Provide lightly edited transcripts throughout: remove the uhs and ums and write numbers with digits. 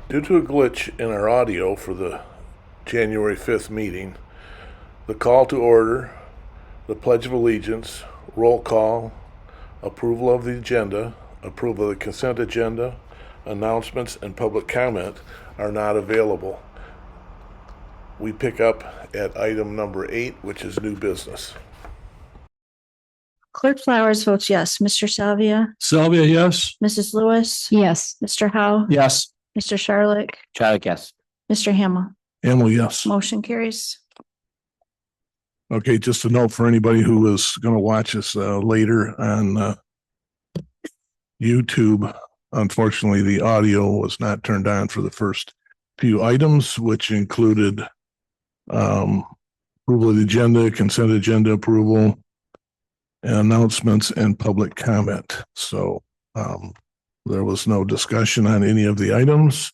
Due to a glitch in our audio for the January 5th meeting, the call to order, the Pledge of Allegiance, roll call, approval of the agenda, approval of the consent agenda, announcements, and public comment are not available. We pick up at item number 8, which is new business. Clerk Flowers votes yes. Mr. Salvia, Salvia, yes. Mrs. Lewis, Yes. Mr. Howe, Yes. Mr. Charlotte, Charlotte, yes. Mr. Hamel. Hamel, yes. Motion carries. Okay, just a note for anybody who is going to watch us later on YouTube. Unfortunately, the audio was not turned on for the first few items, which included approval of the agenda, consent agenda approval, and announcements and public comment. So there was no discussion on any of the items.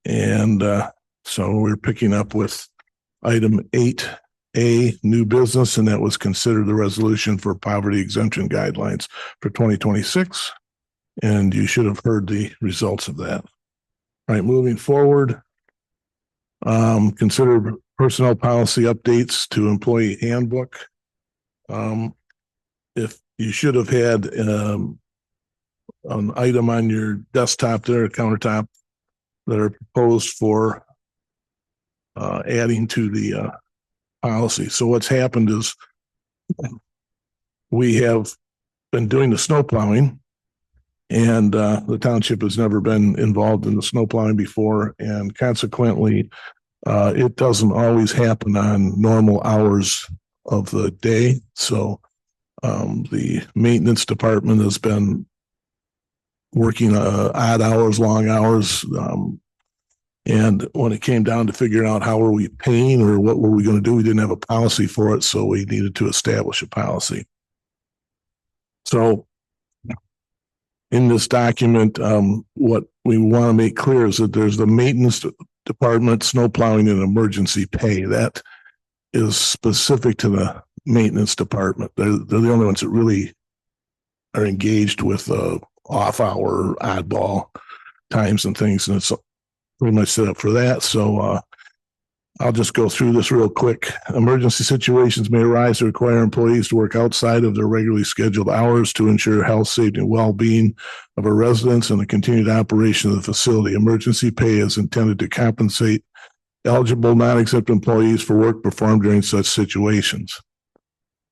And so we're picking up with item 8A, new business, and that was considered the resolution for poverty exemption guidelines for 2026. And you should have heard the results of that. All right, moving forward, consider personnel policy updates to employee handbook. If you should have had an item on your desktop there, a countertop, that are proposed for adding to the policy. So what's happened is we have been doing the snow plowing, and the township has never been involved in the snow plowing before, and consequently, it doesn't always happen on normal hours of the day. So the maintenance department has been working odd hours, long hours. And when it came down to figuring out how are we paying or what were we going to do, we didn't have a policy for it. So we needed to establish a policy. So in this document, what we want to make clear is that there's the maintenance department, snow plowing, and emergency pay. That is specific to the maintenance department. They're the only ones that really are engaged with off-hour oddball times and things, and it's pretty much set up for that. So I'll just go through this real quick. Emergency situations may arise to require employees to work outside of their regularly scheduled hours to ensure health, safety, and well-being of our residents and the continued operation of the facility. Emergency pay is intended to compensate eligible non-exempt employees for work performed during such situations.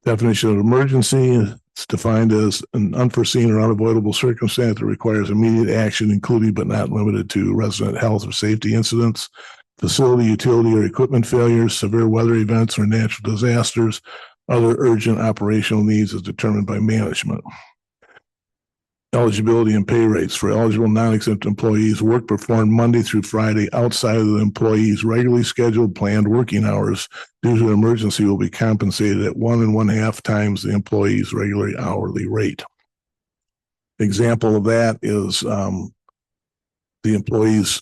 Definition of emergency is defined as an unforeseen or unavoidable circumstance that requires immediate action, including but not limited to resident health or safety incidents, facility, utility, or equipment failures, severe weather events, or natural disasters. Other urgent operational needs as determined by management. Eligibility and pay rates for eligible non-exempt employees. Work performed Monday through Friday outside of the employee's regularly scheduled planned working hours due to an emergency will be compensated at 1 1/2 times the employee's regular hourly rate. Example of that is the employees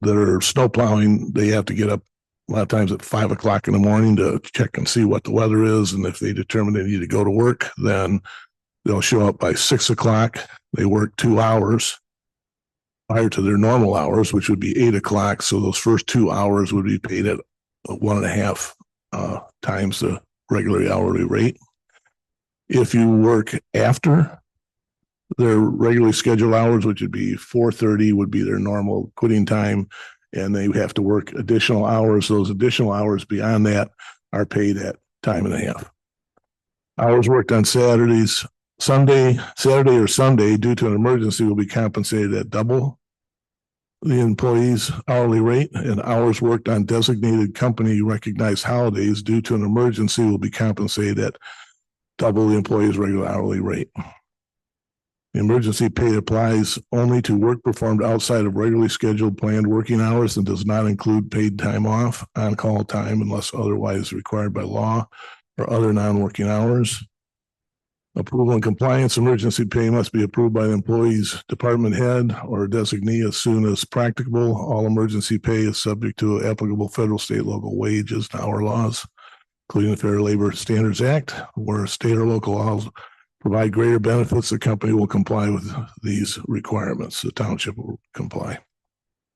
that are snow plowing, they have to get up a lot of times at 5 o'clock in the morning to check and see what the weather is. And if they determine they need to go to work, then they'll show up by 6 o'clock. They work 2 hours prior to their normal hours, which would be 8 o'clock. So those first 2 hours would be paid at 1 1/2 times the regular hourly rate. If you work after their regularly scheduled hours, which would be 4:30 would be their normal quitting time, and they have to work additional hours. Those additional hours beyond that are paid at time and a half. Hours worked on Saturday or Sunday due to an emergency will be compensated at double the employee's hourly rate, and hours worked on designated company recognized holidays due to an emergency will be compensated at double the employee's regular hourly rate. The emergency pay applies only to work performed outside of regularly scheduled planned working hours and does not include paid time off, on-call time, unless otherwise required by law or other non-working hours. Approval and compliance. Emergency pay must be approved by the employee's department head or designee as soon as practicable. All emergency pay is subject to applicable federal, state, local wages and hour laws, including the Fair Labor Standards Act, where state or local laws provide greater benefits. The company will comply with these requirements. The township will comply.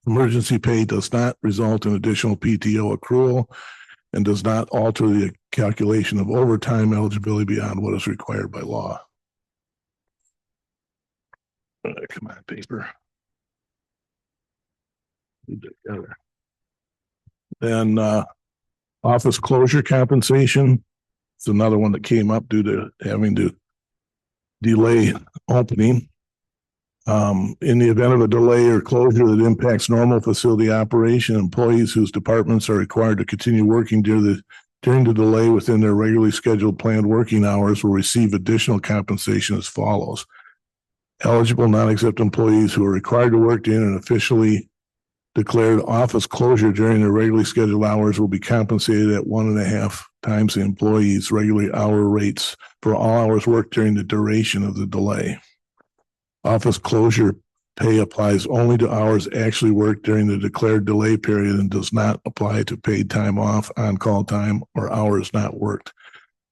Emergency pay does not result in additional PTO accrual and does not alter the calculation of overtime eligibility beyond what is required by law. Come on, paper. Then office closure compensation. It's another one that came up due to having to delay opening. In the event of a delay or closure that impacts normal facility operation, employees whose departments are required to continue working during the delay within their regularly scheduled planned working hours will receive additional compensation as follows. Eligible non-exempt employees who are required to work during an officially declared office closure during their regularly scheduled hours will be compensated at 1.5 times the employee's regular hour rates for all hours worked during the duration of the delay. Office closure pay applies only to hours actually worked during the declared delay period and does not apply to paid time off, on-call time, or hours not worked.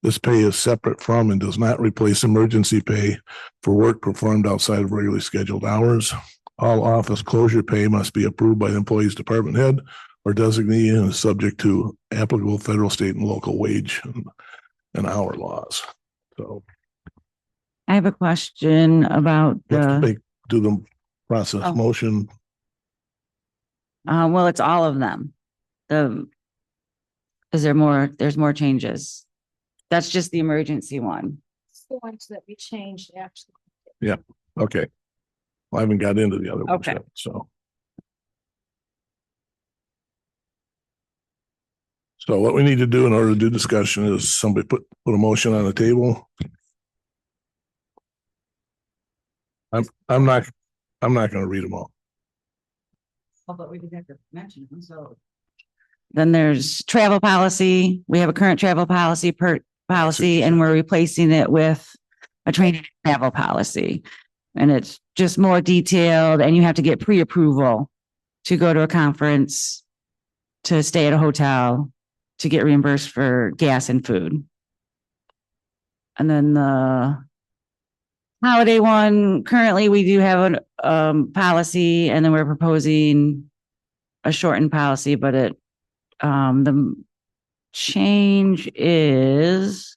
This pay is separate from and does not replace emergency pay for work performed outside of regularly scheduled hours. All office closure pay must be approved by the employee's department head or designee and is subject to applicable federal, state, and local wage and hour laws. So I have a question about do the process Oh. motion. well, it's all of them. Is there more? There's more changes. That's just the emergency one. The ones that we changed actually. Okay. Well, I haven't got into the other ones Okay. yet, so. So what we need to do in order to do discussion is somebody put a motion on the table. I'm not going to read them all. But we did have to mention them, so. Then there's travel policy. We have a current travel policy and we're replacing it with a training and travel policy. And it's just more detailed and you have to get pre-approval to go to a conference, to stay at a hotel, to get reimbursed for gas and food. And then the holiday one, currently we do have a policy and then we're proposing a shortened policy, but the change is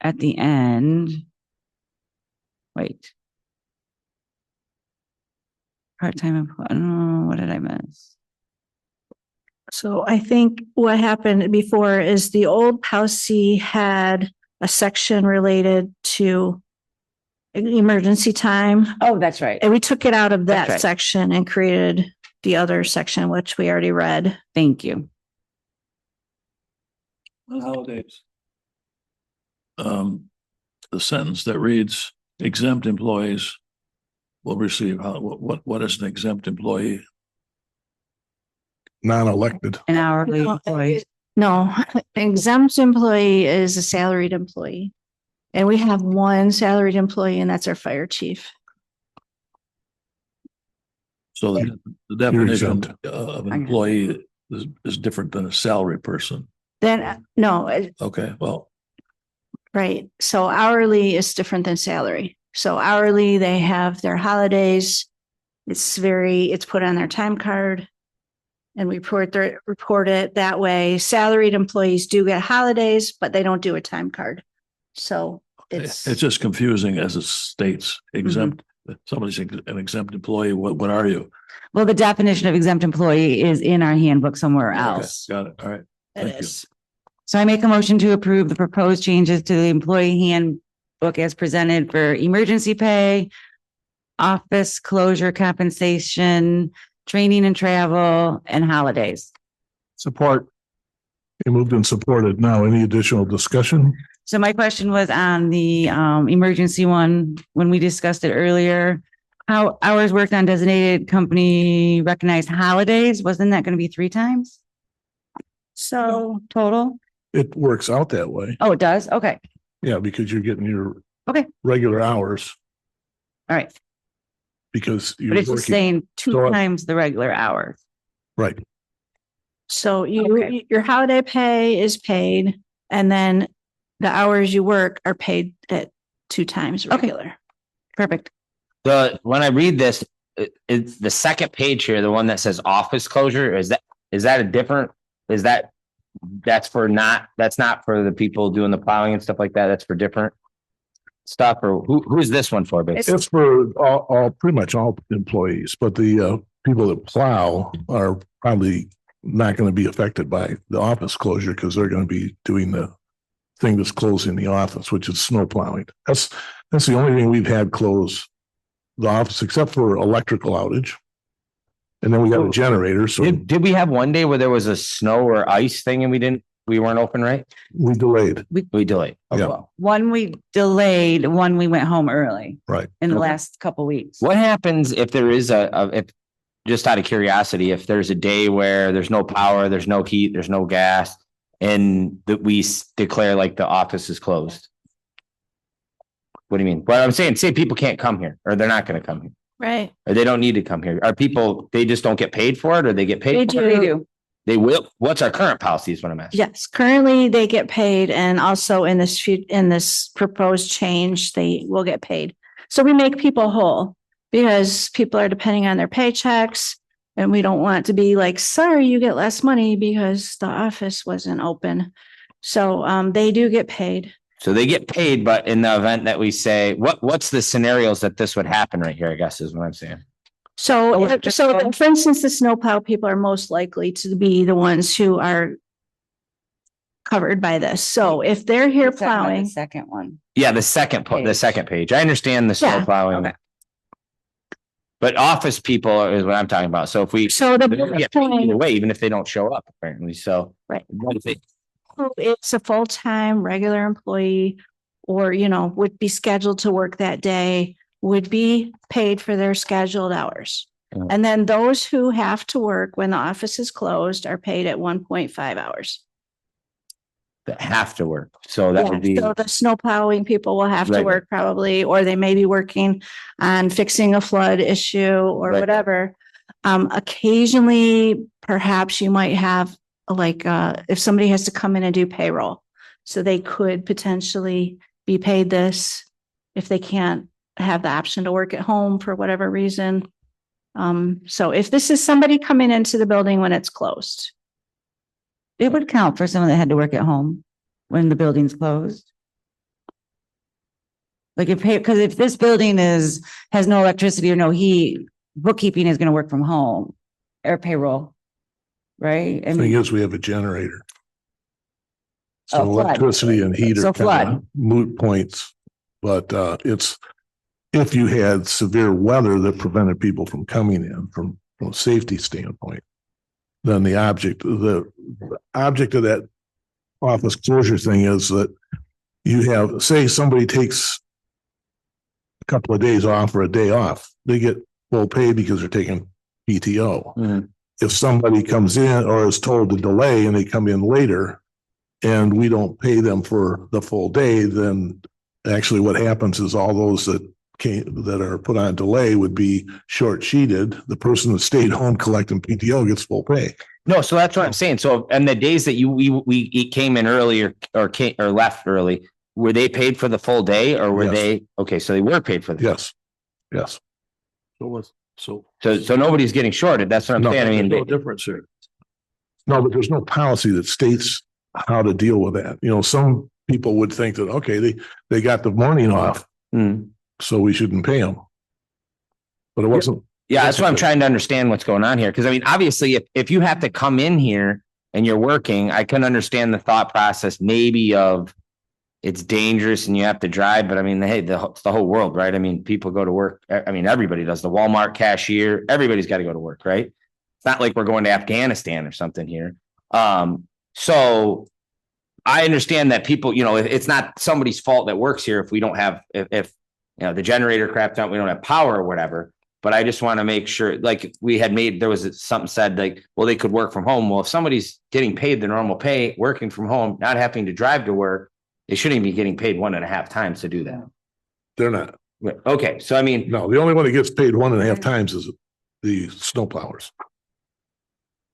at the end. Wait. Part-time employee. What did I miss? So I think what happened before is the old policy had a section related to emergency time. Oh, that's right. And we took it out of That's that right. section and created the other section, which we already read. Thank you. On holidays. The sentence that reads exempt employees will receive, what is an exempt employee? Non-elected. An hourly employee. No, exempt employee is a salaried employee. And we have one salaried employee and that's our fire chief. So the definition exempt. of an employee is different than a salary person. Then, no, Okay, well, right. So hourly is different than salary. So hourly, they have their holidays. It's put on their time card. And report it that way. Salaried employees do get holidays, but they don't do a time card. So it's just confusing as it states exempt. Somebody's an exempt employee. What are you? Well, the definition of exempt employee is in our handbook somewhere Okay, else. got it. All right. it Thank you. is. So I make a motion to approve the proposed changes to the employee handbook as presented for emergency pay, office closure compensation, training and travel, and holidays. Support. You moved and supported. Now, any additional discussion? So my question was on the emergency one, when we discussed it earlier, how hours worked on designated company recognized holidays, wasn't that going to be 3 times So total? It works out that way. Oh, it does? Okay. Yeah, because you're getting your Okay. regular hours All right. because you're But it's just working. saying 2 So- times the regular hours. Right. So Okay. your holiday pay is paid and then the hours you work are paid at 2 times Okay. regular. Perfect. When I read this, it's the second page here, the one that says office closure. Is that a different, that's not for the people doing the plowing and stuff like that. That's for different stuff, or who's this one for, basically? It's for all pretty much all employees, but the people that plow are probably not going to be affected by the office closure because they're going to be doing the thing that's closing the office, which is snow plowing. That's the only thing we've had close the office except for electrical outage. And then we got a generator. So Did we have one day where there was a snow or ice thing and we weren't open, right? we delayed. We delayed. Okay. Yeah. Well, One we delayed, one we went home early Right. in the Okay. last couple weeks. what happens if there is if just out of curiosity, if there's a day where there's no power, there's no heat, there's no gas, and that we declare like the office is closed? What do you mean? Well, I'm saying, say people can't come here, or they're not going to come here, Right. or they don't need to come here. Are people, they just don't get paid for it, or they get They paid? For it? They do. do. They will. What's our current policy is what I'm asking. Yes, currently they get paid, and also in this proposed change, they will get paid. So we make people whole because people are depending on their paychecks, and we don't want it to be like, sorry, you get less money because the office wasn't open. So they do get paid. So they get paid, but in the event that we say, what's the scenarios that this would happen right here, I guess is what I'm saying. So for instance, the snowplow people are most likely to be the ones who are covered by this. So if they're here You're talking about the plowing, second one. Yeah, the second page. I understand the snow Yeah. plowing. Okay. But office people is what I'm talking about. So if we, so they don't get paid either the way, even if they don't show up, apparently. So. Right. What if they- who is a full-time regular employee or, would be scheduled to work that day would be paid for their scheduled hours. Mhm. And then those who have to work when the office is closed are paid at 1.5 hours. That have to work. So that Yeah, would be, so the snow plowing people will have to Right. work probably, or they may be working on fixing a flood issue or Right. whatever. Occasionally, perhaps you might have if somebody has to come in and do payroll. So they could potentially be paid this if they can't have the option to work at home for whatever reason. So if this is somebody coming into the building when it's closed, It would count for someone that had to work at home when the building's closed. Like because if this building has no electricity or no heat, bookkeeping is going to work from home or payroll. Right? I Thing mean, is, we have a generator. So Oh, flood. electricity and heat So are kind flood. of moot points. But it's, if you had severe weather that prevented people from coming in from a safety standpoint, then the object of that office closure thing is that you have, say somebody takes a couple of days off or a day off, they get full pay because they're taking PTO. Mhm. If somebody comes in or is told to delay and they come in later and we don't pay them for the full day, then actually what happens is all those that are put on delay would be short sheeted. The person that stayed home collecting PTO gets full pay. no, so that's what I'm saying. So, and the days that we came in early or left early, were they paid for the full day or were Yes. they, okay, so they were paid for the. Yes. So So nobody's getting shorted. That's what I'm No, saying. I there's mean, no difference here. No, but there's no policy that states how to deal with that. Some people would think that, okay, they got the morning off, mm. so we shouldn't pay them. But it wasn't. Yeah, that's why I'm trying to understand what's going on here. Because I mean, obviously, if you have to come in here and you're working, I can understand the thought process maybe of it's dangerous and you have to drive. But I mean, hey, it's the whole world, right? I mean, people go to work. I mean, everybody does. The Walmart cashier, everybody's got to go to work, right? It's not like we're going to Afghanistan or something here. So I understand that people, it's not somebody's fault that works here if we don't have, if the generator crapped out, we don't have power or whatever. But I just want to make sure, like there was something said like, well, they could work from home. Well, if somebody's getting paid the normal pay, working from home, not having to drive to work, they shouldn't be getting paid 1.5 times to do that. They're not. Okay. So, I mean, No, the only one that gets paid 1.5 times is the snowplowers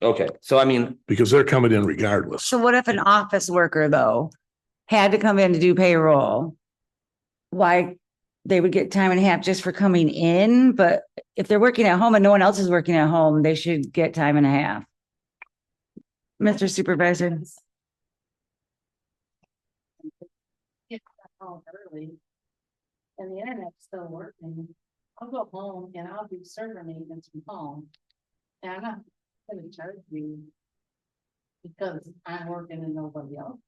okay. So, I mean, because they're coming in regardless. so what if an office worker though had to come in to do payroll? Why they would get time and a half just for coming in, but if they're working at home and no one else is working at home, they should get time and a half. Mr. Supervisor. Get home early and the internet's still working, I'll go home and I'll do server maintenance from home. And I'm not gonna charge you because I'm working and nobody else.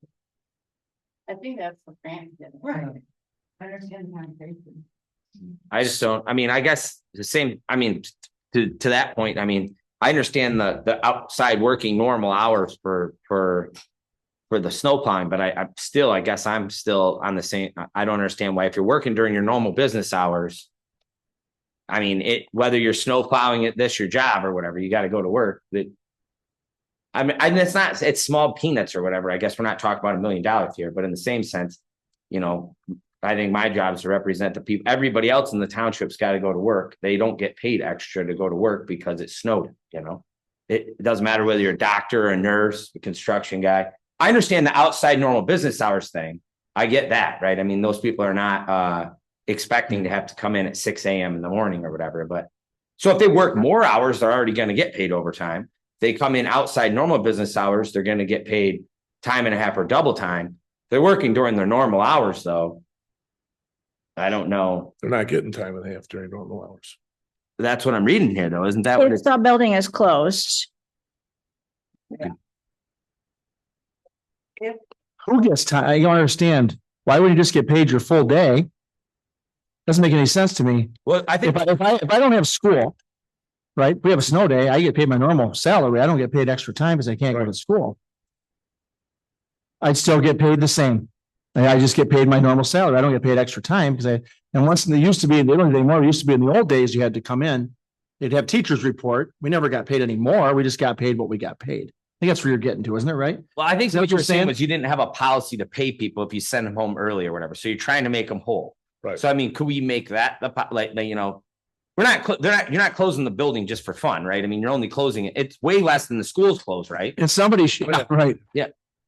I think that's the grant did. Right. I understand the conversation. I just don't, I mean, I guess the same, I mean, to that point, I mean, I understand the outside working normal hours for the snow plowing, but I guess I'm still on the same, I don't understand why if you're working during your normal business hours, I mean, whether you're snow plowing it, this your job or whatever, you got to go to work. I mean, it's small peanuts or whatever. I guess we're not talking about $1 million here, but in the same sense, you know, I think my job is to represent the people. Everybody else in the township's got to go to work. They don't get paid extra to go to work because it snowed, you know. It doesn't matter whether you're a doctor, a nurse, a construction guy. I understand the outside normal business hours thing. I get that, right? I mean, those people are not expecting to have to come in at 6 a.m. in the morning or whatever. But so if they work more hours, they're already going to get paid overtime. They come in outside normal business hours, they're going to get paid time and a half or double time. They're working during their normal hours, though. I don't know. They're not getting time and a half during normal hours. That's what I'm reading here, though. Isn't that what If the building is closed, Who gets time? I don't understand. Why would you just get paid your full day? Doesn't make any sense to me. Well, I think If I don't have school, right? We have a snow day, I get paid my normal salary. I don't get paid extra time because I can't go to school. I'd still get paid the same. I just get paid my normal salary. I don't get paid extra time because and once they used to be, they don't anymore. It used to be in the old days, you had to come in. They'd have teachers report. We never got paid anymore. We just got paid what we got paid. I think that's where you're getting to, isn't it? Right? Well, I think Is that what what you're you're saying saying? was you didn't have a policy to pay people if you send them home early or whatever. So you're trying to make them whole. Right. So I mean, could we make that you know, you're not closing the building just for fun, right? I mean, you're only closing it. It's way less than the school's closed, right? And somebody should, Yeah. right?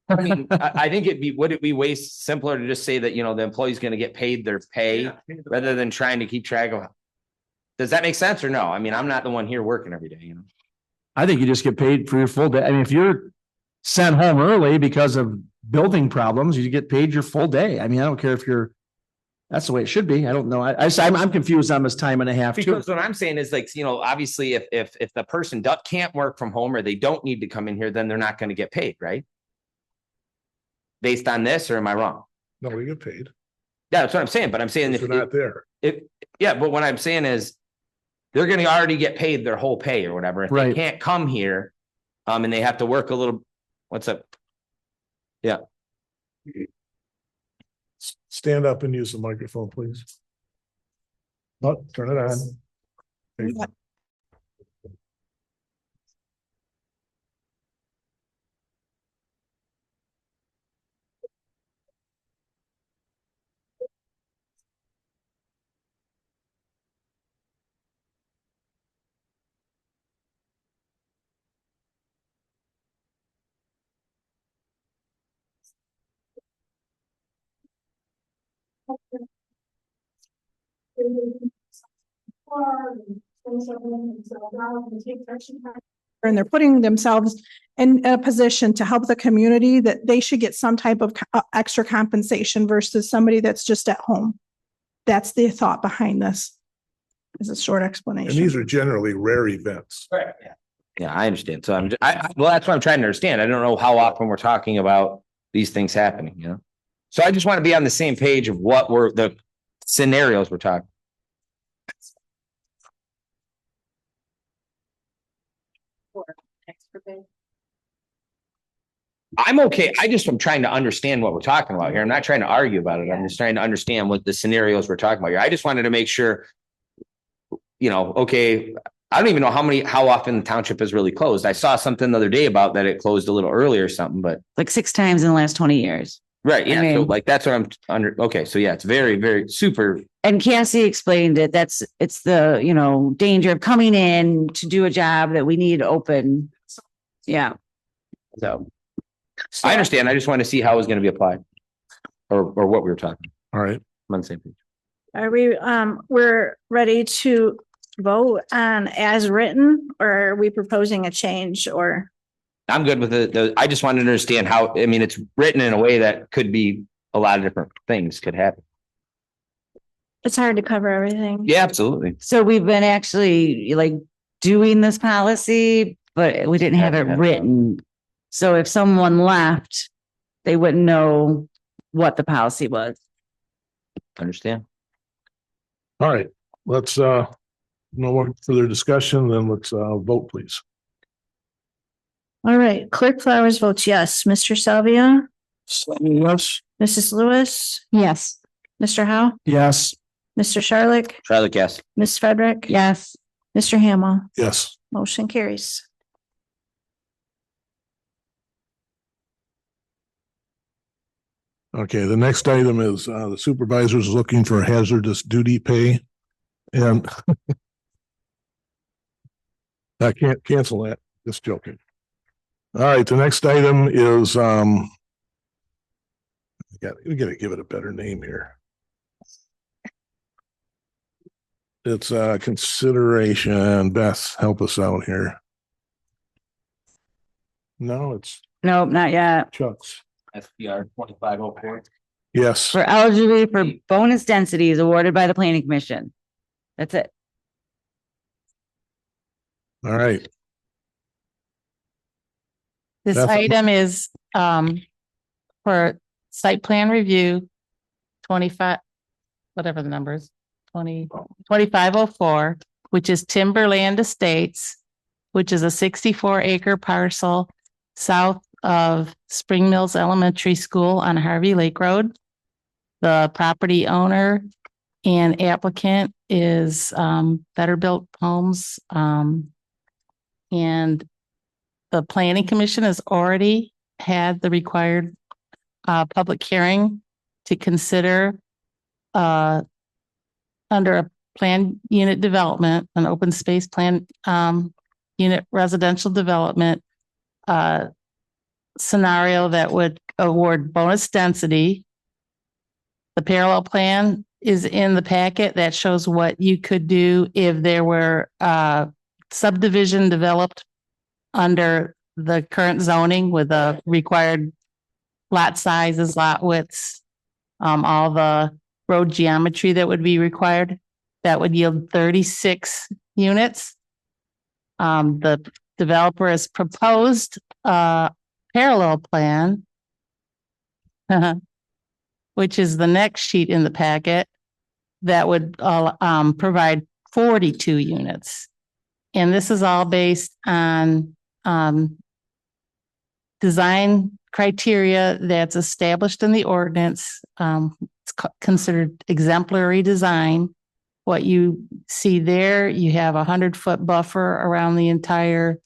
I mean, I think would it be way simpler to just say that, you know, the employee's going to get paid their pay rather than trying to keep track of. Does that make sense or no? I mean, I'm not the one here working every day, you know. I think you just get paid for your full day. I mean, if you're sent home early because of building problems, you get paid your full day. I mean, I don't care if that's the way it should be. I don't know. I'm confused on this time and a half too. Because what I'm saying is like, you know, obviously if the person can't work from home or they don't need to come in here, then they're not going to get paid, right? Based on this, or am I wrong? No, we get paid. Yeah, that's what I'm saying. But I'm saying If they're not there. but what I'm saying is they're going to already get paid their whole pay or whatever. If they Right. can't come here, and they have to work a little. What's up? Yeah. Stand up and use the microphone, please. Oh, turn it on. There you go. And they're putting themselves in a position to help the community, that they should get some type of extra compensation versus somebody that's just at home. That's the thought behind this. Is a short And explanation. these are generally rare events. Right. Yeah, I understand. So well, that's what I'm trying to understand. I don't know how often we're talking about these things happening, you know? So I just want to be on the same page of what were the scenarios we're talking. Extra pay. I'm okay. I'm trying to understand what we're talking about here. I'm not trying to argue about it. I'm just trying to understand what the scenarios we're talking about here. I just wanted to make sure, you know, okay, I don't even know how often the township is really closed. I saw something the other day about that it closed a little early or something, but. Like 6 times in the last 20 years. Right. Yeah. I mean- So like, that's what I'm under. Okay. So yeah, it's very, very super. And Cassie explained it. It's the, you know, danger of coming in to do a job that we need open. Yeah. So I understand. I just want to see how it was going to be applied or what we were talking. All right. I'm on the same page. Are we, we're ready to vote on as written, or are we proposing a change or? I'm good with it. I just wanted to understand how, I mean, it's written in a way that could be a lot of different things could happen. It's hard to cover everything. Yeah, absolutely. So we've been actually like doing this policy, but we didn't have it written. So if someone left, they wouldn't know what the policy was. Understand. All right, let's, no more further discussion, then let's, vote, please. All right, Clerk Flowers votes yes. Mr. Salvia, Yes. Mrs. Lewis, Yes. Mr. Howe, Yes. Mr. Sharlick, Charlotte, yes. Ms. Frederick. Yes. Mr. Hamel, Yes. motion carries. Okay, the next item is, the supervisor is looking for hazardous duty pay. And I can't cancel that, just joking. All right, the next item is, we gotta give it a better name here. It's consideration. Beth, help us out here. No, it's Nope, not yet. Chuck's. SPR 2504. Yes. For eligibility for bonus densities awarded by the planning commission. That's it. All right. This That's- item is for site plan review 25, whatever the number is, 2504, which is Timberland Estates, which is a 64-acre parcel south of Spring Mills Elementary School on Harvey Lake Road. The property owner and applicant is Better Built Homes. And the planning commission has already had the required public hearing to consider under a planned unit development, an open space plan unit residential development scenario that would award bonus density. The parallel plan is in the packet that shows what you could do if there were subdivision developed under the current zoning with the required lot sizes, lot widths, all the road geometry that would be required. That would yield 36 units. The developer has proposed a parallel plan, which is the next sheet in the packet, that would provide 42 units. And this is all based on design criteria that's established in the ordinance. It's considered exemplary design. What you see there, you have 100-foot buffer around the entire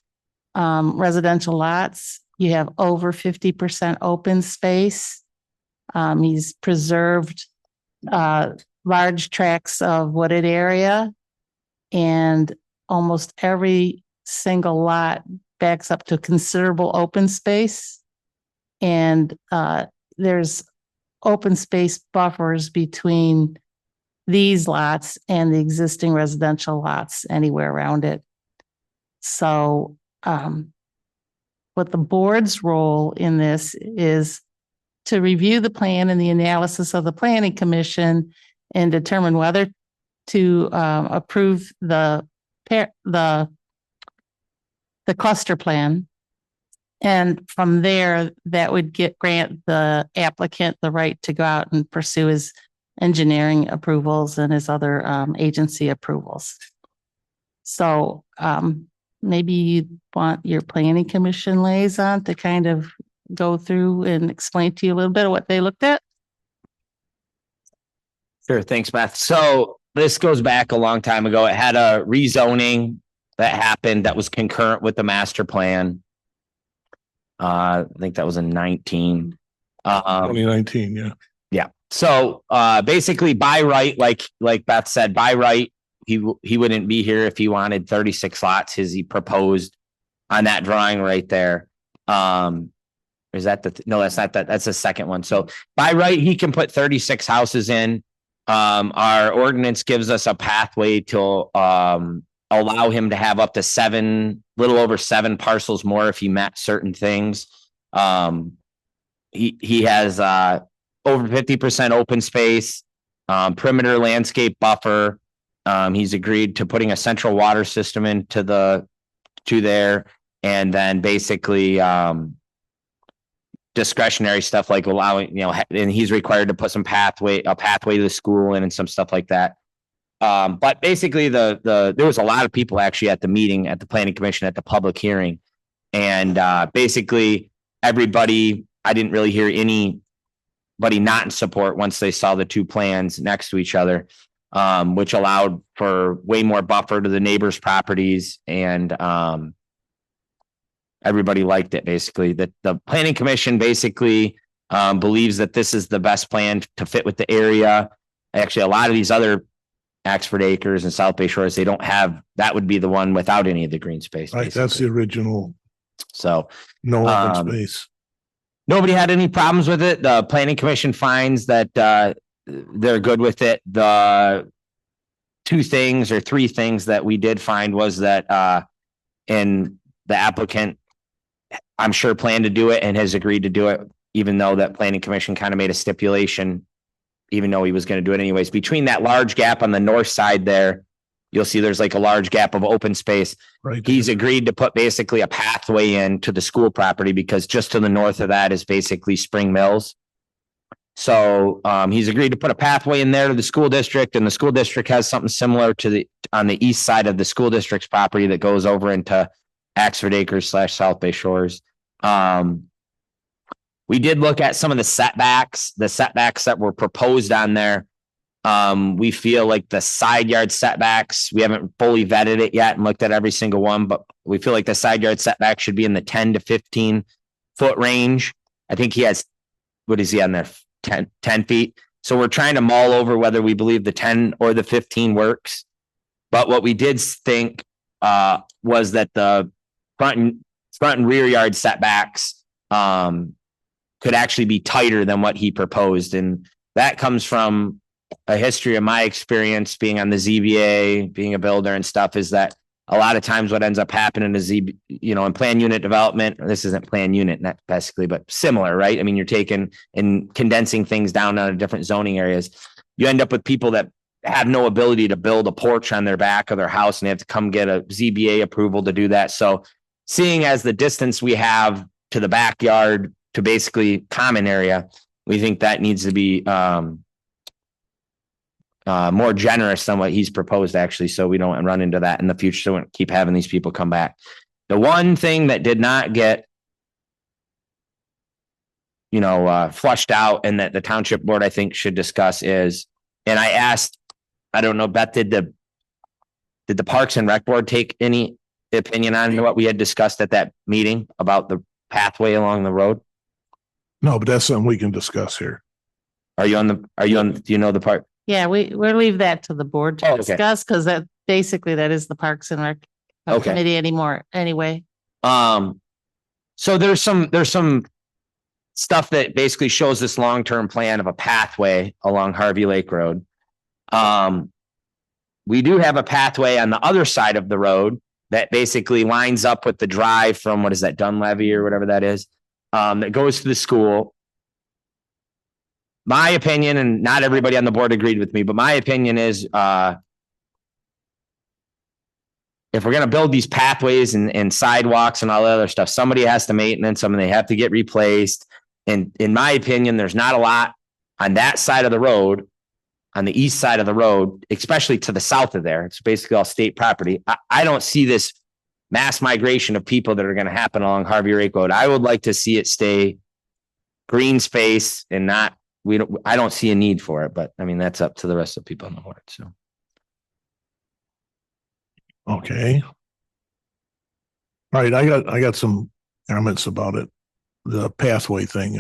residential lots. You have over 50% open space. He's preserved large tracts of wooded area, and almost every single lot backs up to considerable open space. And there's open space buffers between these lots and the existing residential lots anywhere around it. So what the board's role in this is to review the plan and the analysis of the planning commission and determine whether to approve the cluster plan. And from there, that would grant the applicant the right to go out and pursue his engineering approvals and his other agency approvals. So maybe you want your planning commission liaison to kind of go through and explain to you a little bit of what they looked at. Sure. Thanks, Beth. So this goes back a long time ago. It had a rezoning that happened that was concurrent with the master plan. I think that was in 19. 2019, yeah. Yeah. So basically by right, like Beth said, by right, he wouldn't be here if he wanted 36 lots as he proposed on that drawing right there. Is that no, that's not that. That's the second one. So by right, he can put 36 houses in. Our ordinance gives us a pathway to allow him to have up to little over 7 parcels more if he met certain things. He has over 50% open space, perimeter landscape buffer. He's agreed to putting a central water system into there, and then basically discretionary stuff like allowing, and he's required to put a pathway to the school and some stuff like that. But basically there was a lot of people actually at the meeting, at the planning commission, at the public hearing. And basically everybody, I didn't really hear anybody not in support once they saw the 2 plans next to each other, which allowed for way more buffer to the neighbors' properties. And everybody liked it. Basically, that the planning commission basically believes that this is the best plan to fit with the area. Actually, a lot of these other Axford Acres and South Bay Shores, they don't have, that would be the one without any of the green space. Right, that's the original. So no open space. Nobody had any problems with it. The planning commission finds that they're good with it. The 2 things or 3 things that we did find was that and the applicant, I'm sure, planned to do it and has agreed to do it, even though that planning commission kind of made a stipulation, even though he was going to do it anyways. Between that large gap on the north side there, you'll see there's like a large gap of open space. Right. He's agreed to put basically a pathway into the school property, because just to the north of that is basically Spring Mills. So he's agreed to put a pathway in there to the school district, and the school district has something similar to on the east side of the school district's property that goes over into Axford Acres / South Bay Shores. We did look at some of the setbacks that were proposed on there. We feel like the side yard setbacks, we haven't fully vetted it yet and looked at every single one, but we feel like the side yard setback should be in the 10 to 15 foot range. I think he has, what is he on there? 10 feet. So we're trying to mull over whether we believe the 10 or the 15 works. But what we did think was that the front and rear yard setbacks could actually be tighter than what he proposed. And that comes from a history of my experience being on the ZBA, being a builder and stuff, is that a lot of times what ends up happening is in plan unit development, this isn't plan unit, not basically, but similar, right? I mean, you're taking and condensing things down to different zoning areas. You end up with people that have no ability to build a porch on their back of their house, and they have to come get a ZBA approval to do that. So seeing as the distance we have to the backyard to basically common area, we think that needs to be more generous than what he's proposed, actually, so we don't run into that in the future. So we don't keep having these people come back. The one thing that did not get flushed out, and that the township board, I think, should discuss is, and I asked, I don't know, Beth, did the Parks and Rec board take any opinion on what we had discussed at that meeting about the pathway along the road? No, but that's something we can discuss here. Do you know the part? Yeah, we'll leave that to the board to Okay. discuss, because that is the Parks and Rec Okay. committee anymore anyway. So there's some stuff that basically shows this long-term plan of a pathway along Harvey Lake Road. We do have a pathway on the other side of the road that basically lines up with the drive from, what is that, Dunlevy or whatever that is, that goes to the school. My opinion, and not everybody on the board agreed with me, but my opinion is, if we're going to build these pathways and sidewalks and all that other stuff, somebody has to maintenance them and they have to get replaced. And in my opinion, there's not a lot on that side of the road, on the east side of the road, especially to the south of there. It's basically all state property. I don't see this mass migration of people that are going to happen along Harvey Lake Road. I would like to see it stay green space and not, I don't see a need for it, but I mean, that's up to the rest of the people on the board. So. Okay. All right. I got some comments about it. The pathway thing.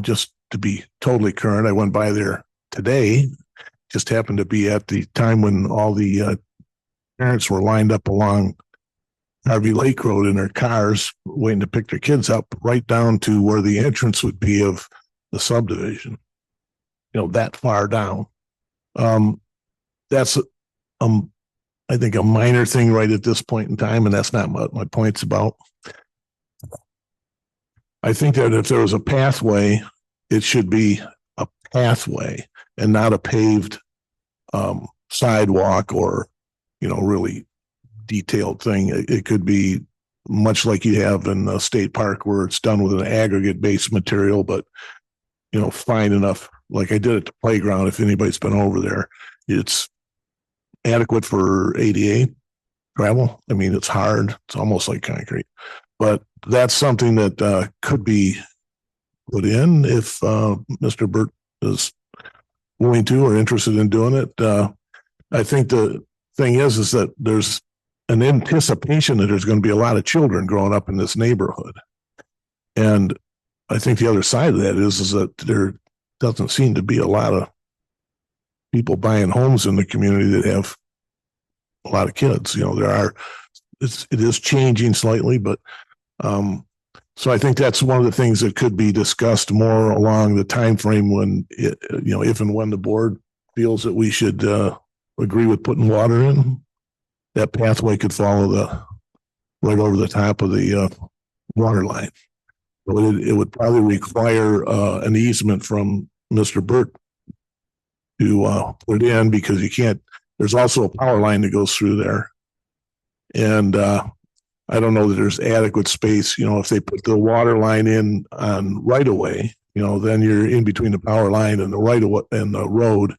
Just to be totally current, I went by there today, just happened to be at the time when all the parents were lined up along Harvey Lake Road in their cars waiting to pick their kids up, right down to where the entrance would be of the subdivision. that far down. That's, I think a minor thing right at this point in time, and that's not what my point's about. I think that if there was a pathway, it should be a pathway and not a paved sidewalk or, really detailed thing. It could be much like you have in the state park where it's done with an aggregate based material, but, fine enough. Like I did at the playground. If anybody's been over there, it's adequate for ADA travel. I mean, it's hard. It's almost like concrete, but that's something that could be put in if Mr. Burt is willing to or interested in doing it. I think the thing is that there's an anticipation that there's going to be a lot of children growing up in this neighborhood. And I think the other side of that is that there doesn't seem to be a lot of people buying homes in the community that have a lot of kids. It is changing slightly, but so I think that's one of the things that could be discussed more along the time frame when if and when the board feels that we should agree with putting water in. That pathway could follow right over the top of the water line. But it would probably require an easement from Mr. Burt to put it in, because you can't. There's also a power line that goes through there, and I don't know that there's adequate space. If they put the water line in on right of way, then you're in between the power line and the right of way and the road.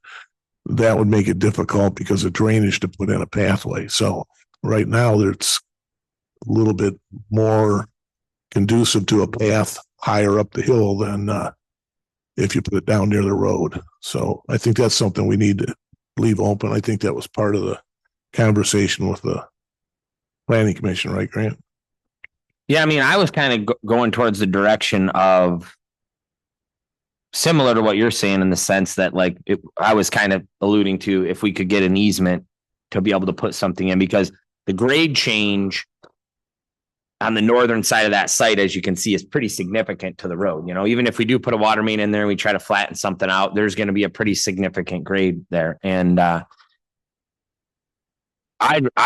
That would make it difficult because of drainage to put in a pathway. So right now there's a little bit more conducive to a path higher up the hill than if you put it down near the road. So I think that's something we need to leave open. I think that was part of the conversation with the planning commission, right, Grant? Yeah, I mean, I was kind of going towards the direction of similar to what you're saying, in the sense that I was kind of alluding to if we could get an easement to be able to put something in, because the grade change on the northern side of that site, as you can see, is pretty significant to the road. Even if we do put a water main in there and we try to flatten something out, there's going to be a pretty significant grade there. And I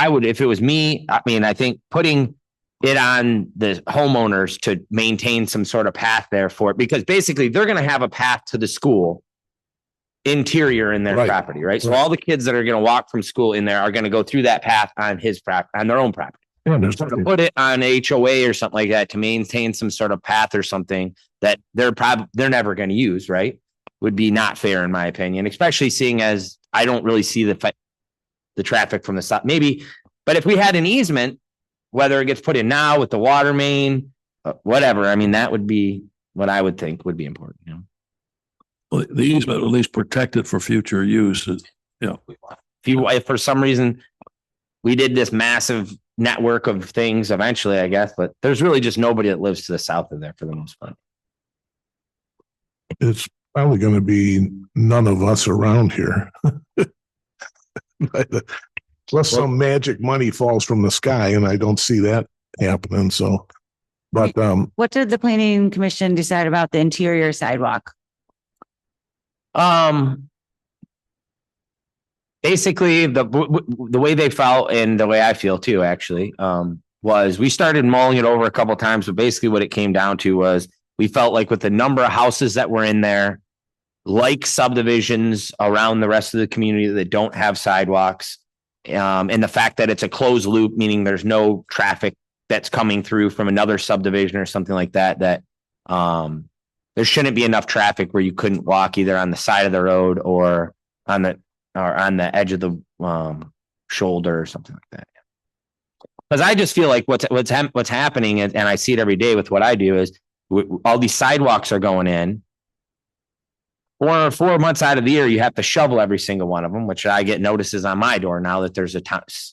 would, if it was me, I mean, I think putting it on the homeowners to maintain some sort of path there for it, because basically they're going to have a path to the school interior in their property, right? So all the kids that are going to walk from school in there are going to go through that path on on their own property. Yeah, to put it on HOA or something like that to maintain some sort of path or something that they're never going to use, right? Would be not fair in my opinion, especially seeing as I don't really see the traffic from the south. Maybe, but if we had an easement, whether it gets put in now with the water main, whatever, I mean, that would be what I would think would be important. Well, the easement at least protected for future use. If for some reason we did this massive network of things eventually, I guess, but there's really just nobody that lives to the south of there for the most part. It's probably going to be none of us around here. Plus some magic money falls from the sky, and I don't see that happening. So, but What did the planning commission decide about the interior sidewalk? Basically the way they felt, and the way I feel too, actually, was we started mulling it over a couple of times, but basically what it came down to was we felt like with the number of houses that were in there, like subdivisions around the rest of the community that don't have sidewalks, and the fact that it's a closed loop, meaning there's no traffic that's coming through from another subdivision or something like that, there shouldn't be enough traffic where you couldn't walk either on the side of the road or on the edge of the shoulder or something like that. Because I just feel like what's happening, and I see it every day with what I do, is all these sidewalks are going in. 4 months out of the year, you have to shovel every single one of them, which I get notices on my door now that there's a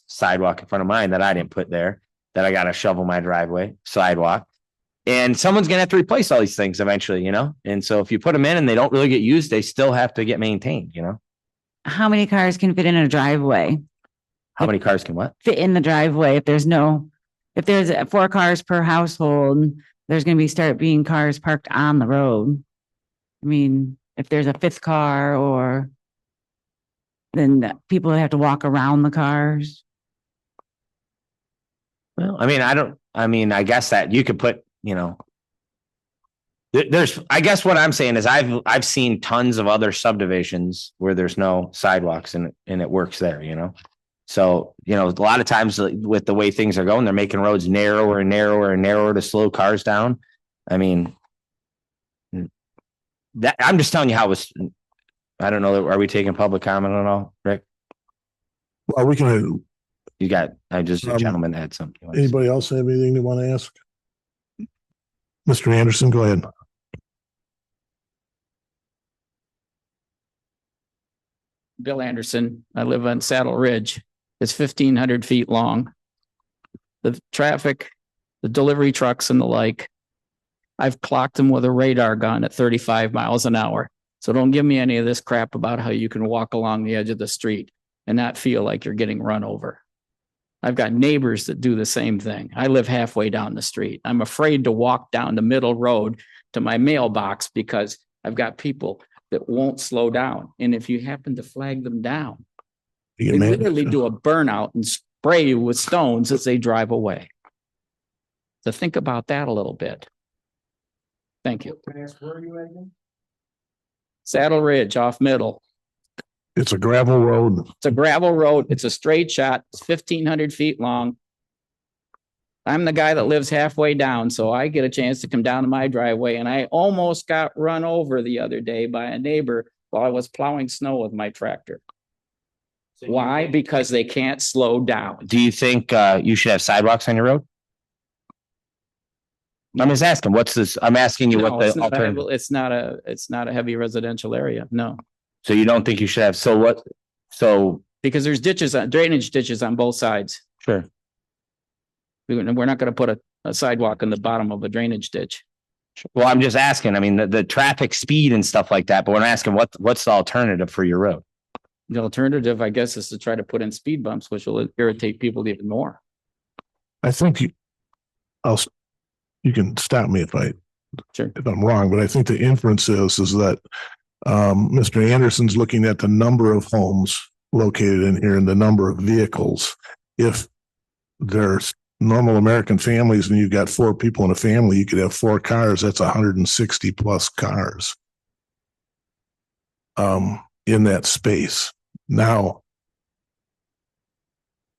sidewalk in front of mine that I didn't put there, that I got to shovel my sidewalk. And someone's going to have to replace all these things eventually, And so if you put them in and they don't really get used, they still have to get maintained, How many cars can fit in a driveway? How many cars can what? Fit in the driveway. If there's 4 cars per household, there's going to start being cars parked on the road. I mean, if there's a fifth car or then people have to walk around the cars. Well, I guess that you could put, I guess what I'm saying is I've seen tons of other subdivisions where there's no sidewalks and it works there, So, a lot of times with the way things are going, they're making roads narrower and narrower and narrower to slow cars down. I mean, that I'm just telling you how it was. I don't know. Are we taking public comment at all, Rick? Well, we can, A gentleman had something. anybody else have anything they want to ask? Mr. Anderson, go ahead. Bill Anderson. I live on Saddle Ridge. It's 1,500 feet long. The traffic, the delivery trucks and the like, I've clocked them with a radar gun at 35 miles an hour. So don't give me any of this crap about how you can walk along the edge of the street and not feel like you're getting run over. I've got neighbors that do the same thing. I live halfway down the street. I'm afraid to walk down the middle road to my mailbox because I've got people that won't slow down. And if you happen to flag them down, they literally do a burnout and spray you with stones as they drive away. So think about that a little bit. Thank you. Can I ask where are you at again? Saddle Ridge off Middle. It's a gravel road. It's a gravel road. It's a straight shot. It's 1,500 feet long. I'm the guy that lives halfway down, so I get a chance to come down to my driveway, and I almost got run over the other day by a neighbor while I was plowing snow with my tractor. Why? Because they can't slow down. Do you think you should have sidewalks on your road? I'm just asking, what's this? I'm asking you what the alternative. It's not a heavy residential area. No. So you don't think you should have, Because there's drainage ditches on both sides. Sure. We're not going to put a sidewalk in the bottom of a drainage ditch. Well, I'm just asking, the traffic speed and stuff like that, but when I'm asking what's the alternative for your road? The alternative, I guess, is to try to put in speed bumps, which will irritate people even more. I think you can stop me if I'm wrong, but I think the inference is that Mr. Anderson's looking at the number of homes located in here and the number of vehicles. If there's normal American families and you've got 4 people in a family, you could have 4 cars. That's 160 plus cars in that space. Now,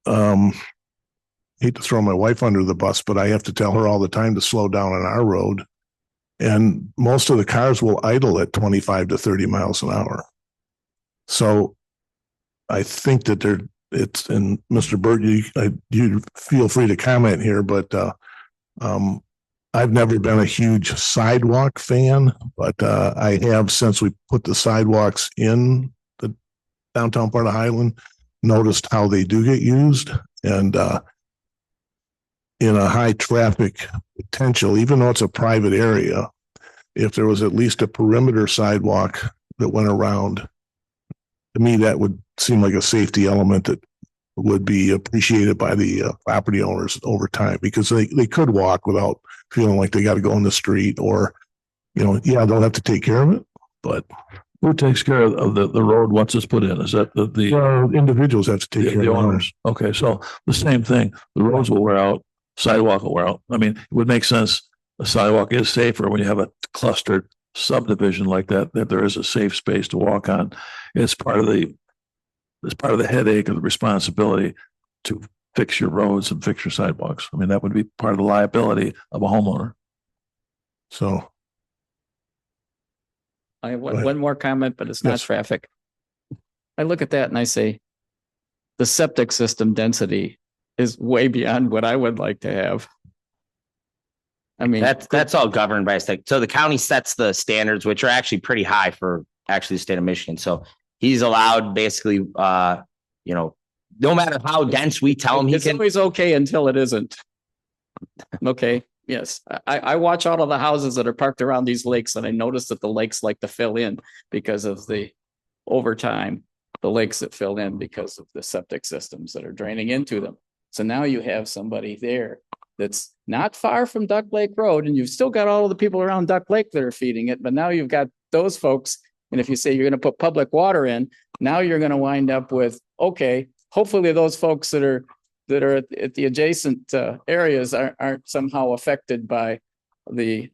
hate to throw my wife under the bus, but I have to tell her all the time to slow down on our road. And most of the cars will idle at 25 to 30 miles an hour. So I think that and Mr. Burt, you feel free to comment here, but I've never been a huge sidewalk fan, but I have, since we put the sidewalks in the downtown part of Highland, noticed how they do get used. And in a high traffic potential, even though it's a private area, if there was at least a perimeter sidewalk that went around, to me, that would seem like a safety element that would be appreciated by the property owners over time, because they could walk without feeling like they got to go in the street, or, they'll have to take care of it, but Who takes care of the road once it's put in? Is that the individuals have to take care the of owners? Okay, so the same thing. The roads will wear out, sidewalk will wear out. It would make sense. A sidewalk is safer when you have a clustered subdivision like that there is a safe space to walk on. It's part of the headache of the responsibility to fix your roads and fix your sidewalks. That would be part of the liability of a homeowner. So I have one more comment, but it's not traffic. I look at that and I say, the septic system density is way beyond what I would like to have. That's all governed by a state. So the county sets the standards, which are actually pretty high for the state of Michigan. So he's allowed basically, no matter how dense we tell him, it's always okay until it isn't. Okay. Yes. I watch all of the houses that are parked around these lakes, and I notice that the lakes like to fill in because of over time, the lakes that fill in because of the septic systems that are draining into them. So now you have somebody there that's not far from Duck Lake Road, and you've still got all of the people around Duck Lake that are feeding it, but now you've got those folks And if you say you're going to put public water in, now you're going to wind up with, okay, hopefully those folks that are at the adjacent areas aren't somehow affected by the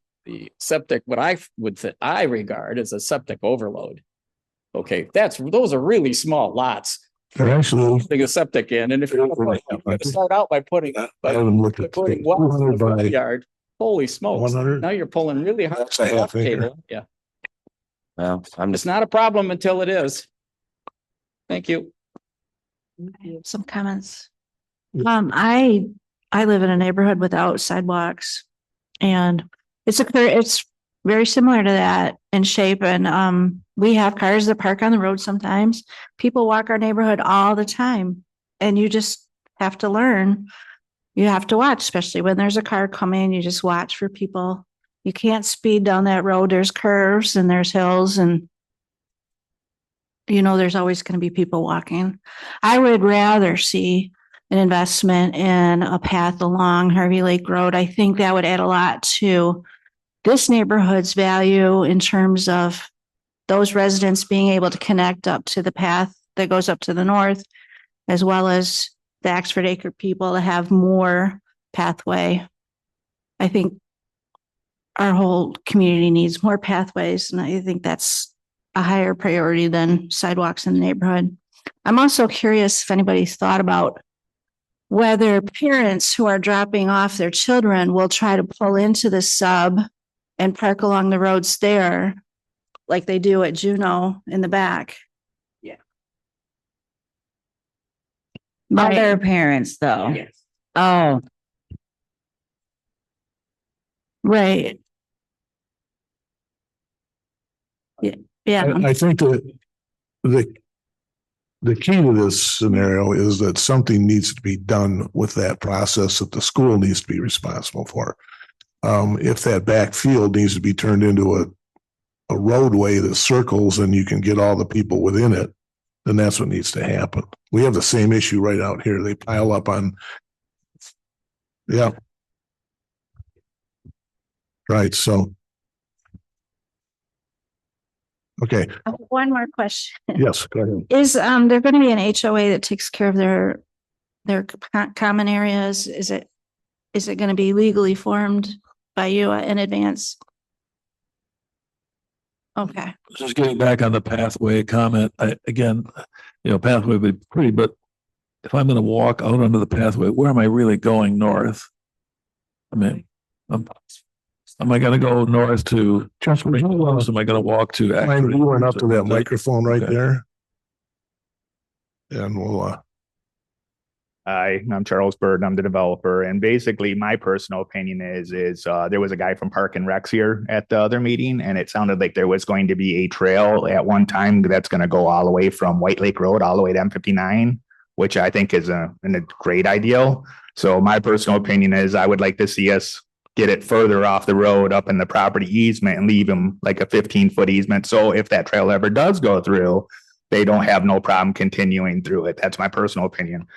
septic, what I regard as a septic overload. Okay, those are really small lots. They're actually, Putting a septic in, and if you're going to start out by putting I haven't looked at putting wells in the 200 by front yard, holy smokes! 100. Now you're pulling really hard. That's a half acre. cable. Yeah, Well, I'm it's just, not a problem until it is. Thank you. Some comments. I live in a neighborhood without sidewalks, and it's very similar to that in shape. And we have cars that park on the road sometimes. People walk our neighborhood all the time, and you just have to learn. You have to watch, especially when there's a car coming. You just watch for people. You can't speed down that road. There's curves and there's hills, and there's always going to be people walking. I would rather see an investment in a path along Harvey Lake Road. I think that would add a lot to this neighborhood's value in terms of those residents being able to connect up to the path that goes up to the north, as well as the Axford Acre people to have more pathway. I think our whole community needs more pathways, and I think that's a higher priority than sidewalks in the neighborhood. I'm also curious if anybody's thought about whether parents who are dropping off their children will try to pull into the sub and park along the roads there, like they do at Juneau in the back. Yeah. Right. Other parents though. Yes. Oh, Right. Yeah. I think that the key to this scenario is that something needs to be done with that process that the school needs to be responsible for. If that back field needs to be turned into a roadway that circles and you can get all the people within it, then that's what needs to happen. We have the same issue right out here. They pile up on. Yeah. Right. So. Okay. One more question. Yes, go ahead. Is there going to be an HOA that takes care of their common areas? Is it going to be legally formed by you in advance? Okay. Just getting back on the pathway comment, pathway would be pretty, but if I'm going to walk out onto the pathway, where am I really going north? I mean, am I going to go north to just Am I going to walk to? You went up to that microphone right Okay. there. And we'll, Hi, I'm Charles Bird. I'm the developer. And basically my personal opinion is there was a guy from Park and Recs here at the other meeting, and it sounded like there was going to be a trail at one time that's going to go all the way from White Lake Road all the way to M59, which I think is a great ideal. So my personal opinion is I would like to see us get it further off the road up in the property easement and leave them like a 15-foot easement. So if that trail ever does go through, they don't have no problem continuing through it. That's my personal opinion.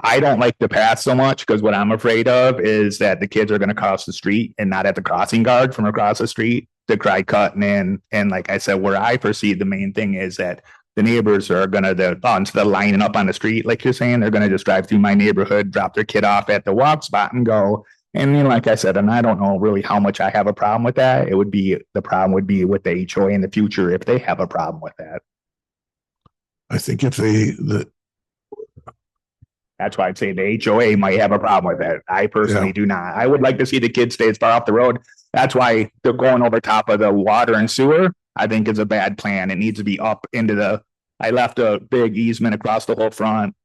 I don't like the path so much because what I'm afraid of is that the kids are going to cross the street and not at the crossing guard from across the street to try cutting in. And like I said, where I perceive the main thing is that the neighbors are going to, instead of lining up on the street, like you're saying, they're going to just drive through my neighborhood, drop their kid off at the walk spot and go. And then, like I said, and I don't know really how much I have a problem with that. The problem would be with the HOA in the future if they have a problem with that. I think if That's why I'd say the HOA might have a problem with it. I personally do not. I would like to see the kids stay as far off the road. That's why they're going over top of the water and sewer, I think is a bad plan. It needs to be up into I left a big easement across the whole front,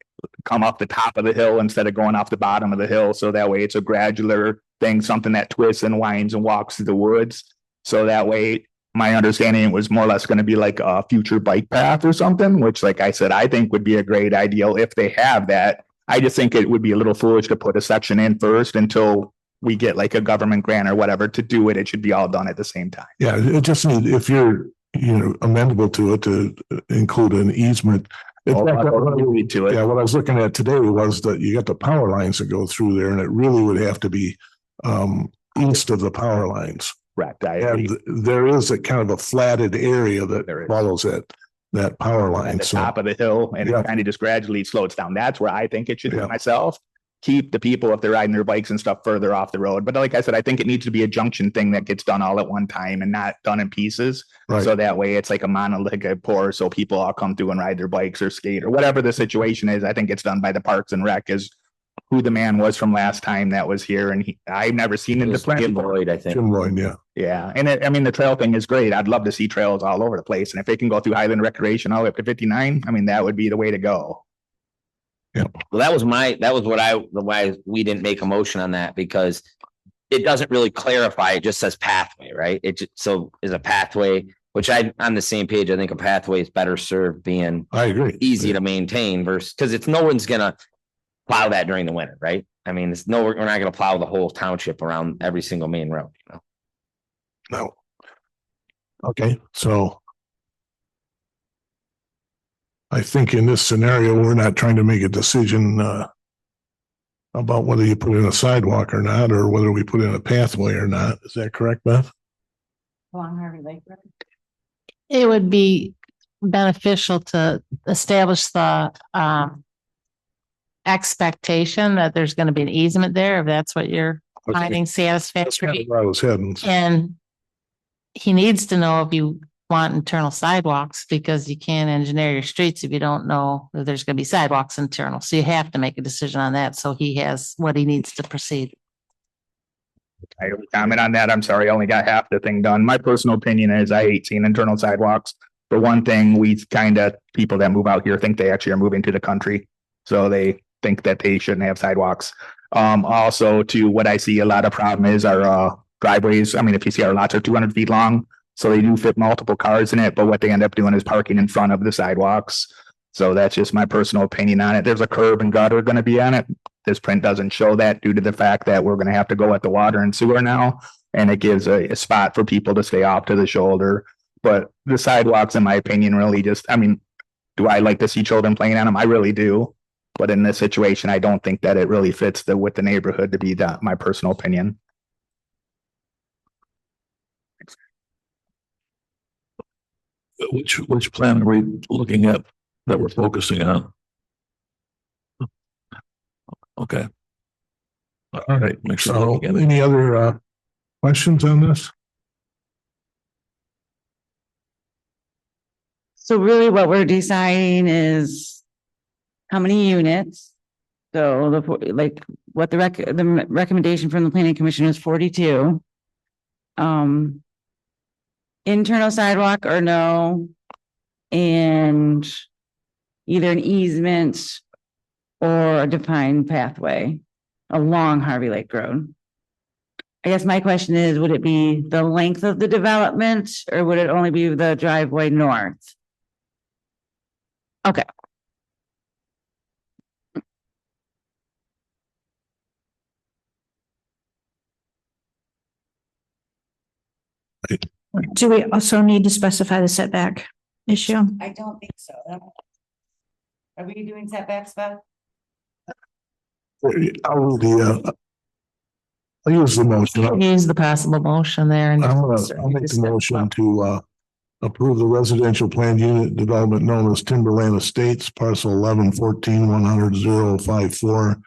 come up the top of the hill instead of going off the bottom of the hill. So that way it's a gradular thing, something that twists and winds and walks through the woods. So that way, my understanding, it was more or less going to be like a future bike path or something, which, like I said, I think would be a great ideal if they have that. I just think it would be a little foolish to put a section in first until we get like a government grant or whatever to do it. It should be all done at the same time. Yeah, it just needs, if you're, amendable to it to include an easement. To it. Yeah, what I was looking at today was that you got the power lines that go through there, and it really would have to be east of the power lines. Correct. I agree. And there is a kind of a flatted area There that is. follows that power At line. the So, top of the hill, and Yeah. it kind of just gradually slows down. That's where I think it should be Yeah. myself. Keep the people, if they're riding their bikes and stuff, further off the road. But like I said, I think it needs to be a junction thing that gets done all at one time and not done in pieces. right. So that way it's like a monolithic pour, so people all come through and ride their bikes or skate or whatever the situation is. I think it's done by the Parks and Rec, is who the man was from last time that was here. And I've never seen It him to was plan. Jim Lloyd, I think. Jim Lloyd, yeah. Yeah. And I mean, the trail thing is great. I'd love to see trails all over the place. And if they can go through Highland Recreation all the way up to 59, I mean, that would be the way to go. Well, that was why we didn't make a motion on that, because it doesn't really clarify. It just says pathway, right? So is a pathway, which I'm on the same page. I think a pathway is better served being I agree. easy to maintain versus, because no one's gonna plow that during the winter, right? I mean, we're not gonna plow the whole township around every single main road, you know? No. Okay, so I think in this scenario, we're not trying to make a decision about whether you put in a sidewalk or not, or whether we put in a pathway or not. Is that correct, Beth? Along Harvey Lake Road. It would be beneficial to establish the expectation that there's going to be an easement there, if that's what you're Okay. finding That's kind of satisfactory. where I was heading. And he needs to know if you want internal sidewalks, because you can't engineer your streets if you don't know if there's going to be sidewalks internal. So you have to make a decision on that. So he has what he needs to proceed. I comment on that. I'm sorry, I only got half the thing done. My personal opinion is I hate seeing internal sidewalks. For one thing, people that move out here think they actually are moving to the country. So they think that they shouldn't have sidewalks. Also, to what I see a lot of problem is our driveways. I mean, if you see, our lots are 200 feet long, so they do fit multiple cars in it, but what they end up doing is parking in front of the sidewalks. So that's just my personal opinion on it. There's a curb and gutter going to be on it. This print doesn't show that due to the fact that we're going to have to go at the water and sewer now, and it gives a spot for people to stay off to the shoulder. But the sidewalks, in my opinion, really just, I mean, do I like to see children playing on them? I really do. But in this situation, I don't think that it really fits with the neighborhood, to be that, my personal opinion. Which plan are we looking at that we're focusing on? Okay. All right. Make sure. So any other questions on this? So really what we're deciding is how many units. So what the recommendation from the planning commission is 42. Internal sidewalk or no, and either an easement or a defined pathway along Harvey Lake Road. I guess my question is, would it be the length of the development, or would it only be the driveway north? Okay. Do we also need to specify the setback issue? I don't think so. Are we doing setbacks, Beth? I'll use the motion. Use the possible motion there. And I'll make the motion to approve the residential planned unit development known as Timberland Estates, parcel 11-14-100-054,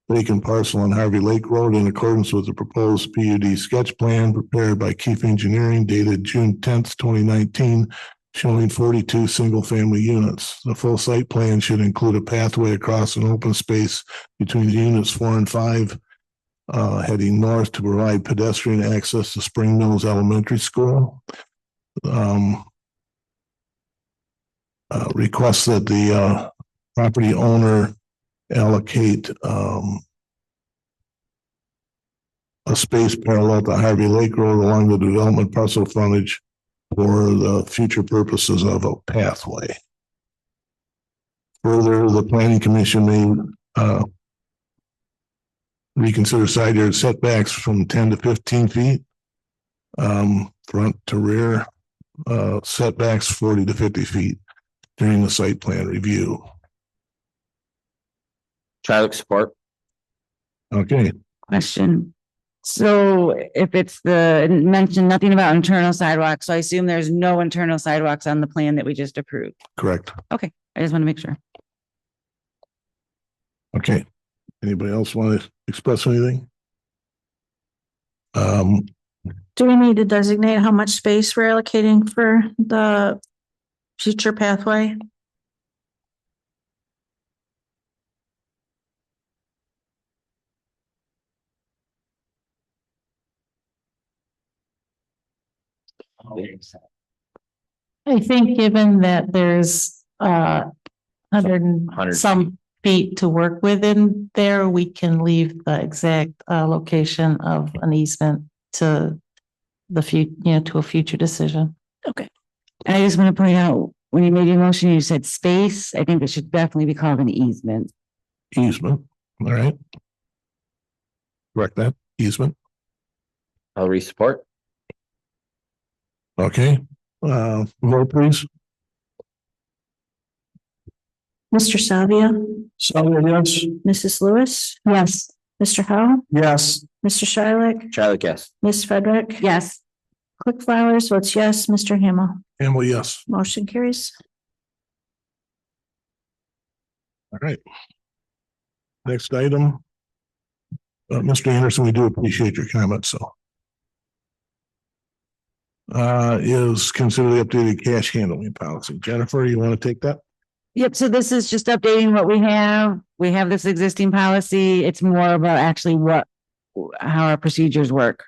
vacant parcel on Harvey Lake Road, in accordance with the proposed PUD sketch plan prepared by Keefe Engineering dated June 10th, 2019, showing 42 single-family units. The full site plan should include a pathway across an open space between the units 4 and 5, heading north to provide pedestrian access to Spring Mills Elementary School. Request that the property owner allocate a space parallel to Harvey Lake Road along the development parcel frontage for the future purposes of a pathway. Further, the planning commission may reconsider side yard setbacks from 10 to 15 feet, front to rear setbacks 40 to 50 feet during the site plan review. Try to support. Okay, Question. So if it's it mentioned nothing about internal sidewalks, so I assume there's no internal sidewalks on the plan that we just approved. Correct. Okay, I just want to make sure. Okay. Anybody else want to express anything? Do we need to designate how much space we're allocating for the future pathway? I think given that there's hundred and 100 some feet to work within there, we can leave the exact location of an easement to the to a future decision. Okay. And I just want to point out, when you made your motion, you said space. I think it should definitely be called an easement. Easement. All right. Correct that. Easement. I'll re-support. Okay. Vote please. Mr. Savia, Salvia, yes. Mrs. Lewis, Yes. Mr. Howe, Yes. Mr. Shylick, Charlie, yes. Ms. Frederick. Yes. Click Flowers votes yes. Mr. Hamel. Hamel, yes. Motion carries. All right. Next item. Mr. Anderson, we do appreciate your comments, so. Is consider the updated cash handling policy. Jennifer, you want to take that? Yep, so this is just updating what we have. We have this existing policy. It's more about actually how our procedures work.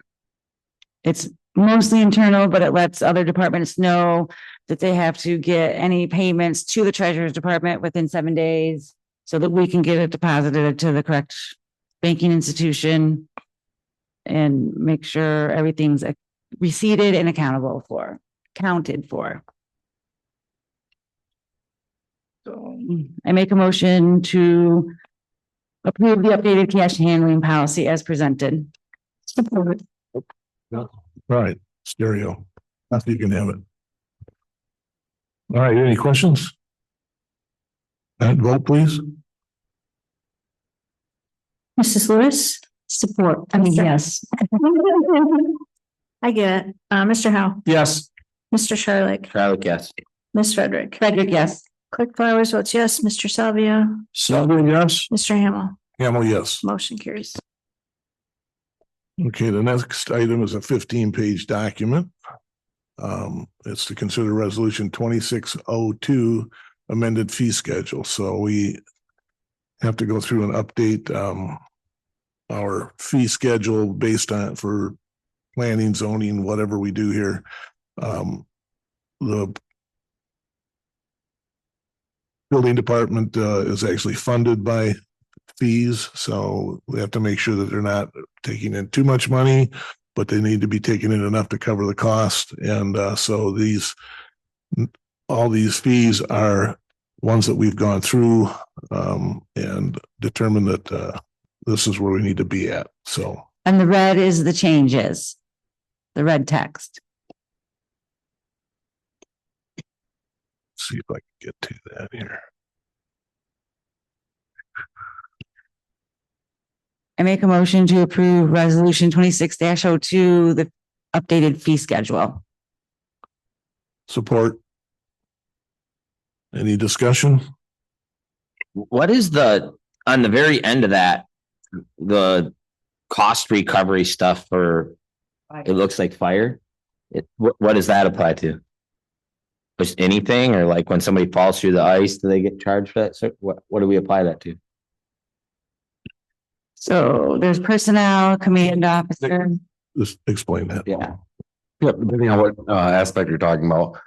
It's mostly internal, but it lets other departments know that they have to get any payments to the treasurer's department within 7 days so that we can get it deposited to the correct banking institution and make sure everything's receipted and accounted for. So I make a motion to approve the updated cash handling policy as presented. Support. All right, stereo. After you can have it. All right, any questions? And vote please. Mrs. Lewis, Support, I mean, yes. I get it. Mr. Howe, Yes. Mr. Shylick, Charlie, yes. Ms. Frederick. Frederick, yes. Click Flowers votes yes. Mr. Salvia, Salvia, yes. Mr. Hamel. Hamel, yes. Motion carries. Okay, the next item is a 15-page document. It's to consider resolution 2602 amended fee schedule. So we have to go through and update our fee schedule based on for planning, zoning, whatever we do here. The building department is actually funded by fees, so we have to make sure that they're not taking in too much money, but they need to be taking in enough to cover the cost. And so all these fees are ones that we've gone through and determined that this is where we need to be at. So. And the red is the changes, the red text. See if I can get to that here. I make a motion to approve resolution 26-02, the updated fee schedule. Support. Any discussion? What is on the very end of that, the cost recovery stuff for, it looks like fire? What does that apply to? Just anything, or like when somebody falls through the ice, do they get charged for that? So what do we apply that to? So there's personnel, command officer. Just explain that. Yeah. Yep, depending on what aspect you're talking about.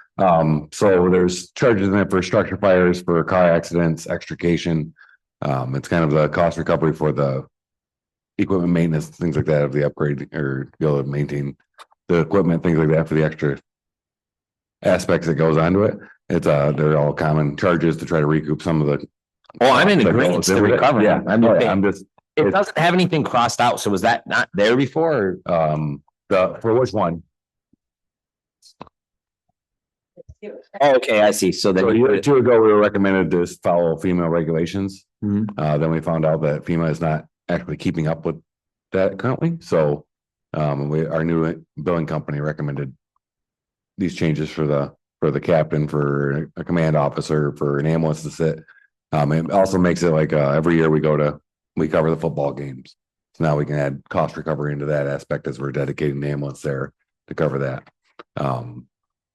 So there's charges in it for structure fires, for car accidents, extrication. It's kind of the cost recovery for the equipment maintenance, things like that, of the upgrade or be able to maintain the equipment, things like that, for the extra aspects that goes onto it. It's they're all common charges to try to recoup some of the. Oh, I'm in agreement to recover. Yeah, I'm just. It doesn't have anything crossed out. So was that not there before? Or, for which one? oh, okay, I see. So then So a you year or two ago, we were recommended to follow FEMA regulations. Mhm. Then we found out that FEMA is not actually keeping up with that currently. So And our new billing company recommended these changes for the captain, for a command officer, for an ambulance to sit. It also makes it like, every year we cover the football games. So now we can add cost recovery into that aspect as we're dedicating the ambulance there to cover that.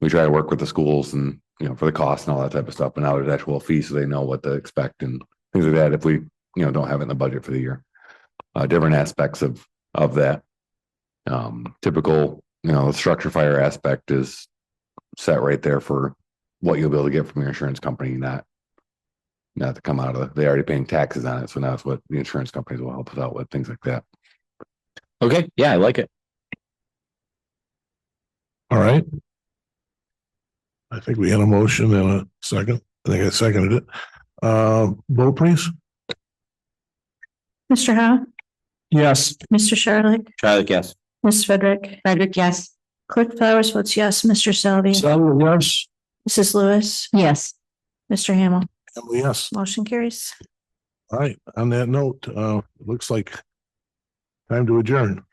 We try to work with the schools and, for the cost and all that type of stuff, but now there's actual fees so they know what to expect and things like that if we, don't have it in the budget for the year. Different aspects of that. Typical, the structure fire aspect is set right there for what you'll be able to get from your insurance company, not to come out of, they already paying taxes on it. So now it's what the insurance companies will help us out with, things like that. Okay, yeah, I like it. All right. I think we had a motion and a second. I think I seconded it. Vote please. Mr. Howe, Yes. Mr. Sharlick, Charlie, yes. Ms. Frederick, Frederick, yes. Clerk Flowers votes yes. Mr. Selby, So, yes. Mrs. Lewis, Yes. Mr. Hamel, Yes. motion carries. All right. On that note, it looks like time to adjourn.